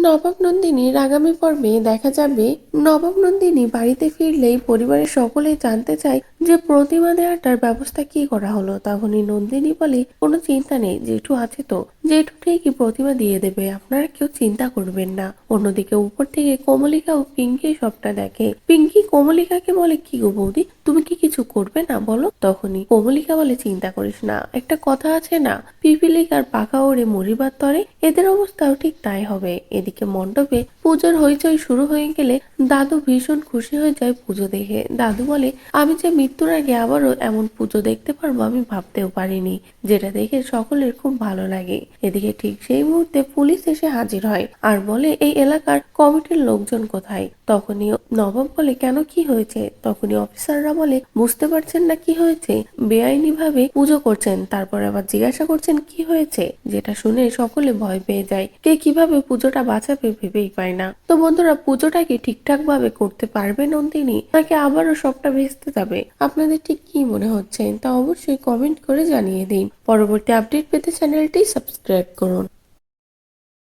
নবাব নন্দিনীর আগামী পর্বে দেখা যাবে নবাব নন্দিনী বাড়িতে ফিরলেই পরিবারের সকলেই জানতে চায় যে প্রতিমা দেওয়াটার ব্যবস্থা কি করা হলো। তখনই নন্দিনী বলে, কোনো চিন্তা নেই, জেঠু আছে তো, জেঠু ঠিকই প্রতিমা দিয়ে দেবে, আপনারা কেউ চিন্তা করবেন না। অন্যদিকে উপর থেকে কমলিকা ও পিঙ্কি সবটা দেখে। পিঙ্কি কমলিকাকে বলে, কি গো বৌদি, তুমি কি কিছু করবে না বলো? তখনই কমলিকা বলে, চিন্তা করিস না, একটা কথা আছে না, পিপিলিকার পাখা ওড়ে মরিবার তরে, এদের অবস্থাও ঠিক তাই হবে। এদিকে মণ্ডপে পুজোর হইচই শুরু হয়ে গেলে দাদু ভীষণ খুশি হয়ে যায় পুজো দেখে। দাদু বলে, আমি যে মৃত্যুর আগে আবারও এমন পুজো দেখতে পারবো আমি ভাবতেও পারিনি, যেটা দেখে সকলের খুব ভালো লাগে। এদিকে ঠিক সেই মুহূর্তে পুলিশ এসে হাজির হয় আর বলে, এই এলাকার কমিটির লোকজন কোথায়? তখনই নবাব বলে, কেন কি হয়েছে? তখনই অফিসাররা বলে, বুঝতে পারছেন না কি হয়েছে? বেআইনি ভাবে পুজো করছেন, তারপর আবার জিজ্ঞাসা করছেন কি হয়েছে। যেটা শুনে সকলে ভয় পেয়ে যায়, কে কিভাবে পুজোটা বাঁচাবে ভেবেই পায় না। তো বন্ধুরা, পুজোটা কি ঠিকঠাক ভাবে করতে পারবে নন্দিনী, নাকি আবারও সবটা ভেস্তে যাবে? আপনাদের ঠিক কি মনে হচ্ছে তা অবশ্যই কমেন্ট করে জানিয়ে দিন। পরবর্তী আপডেট পেতে চ্যানেলটি সাবস্ক্রাইব করুন।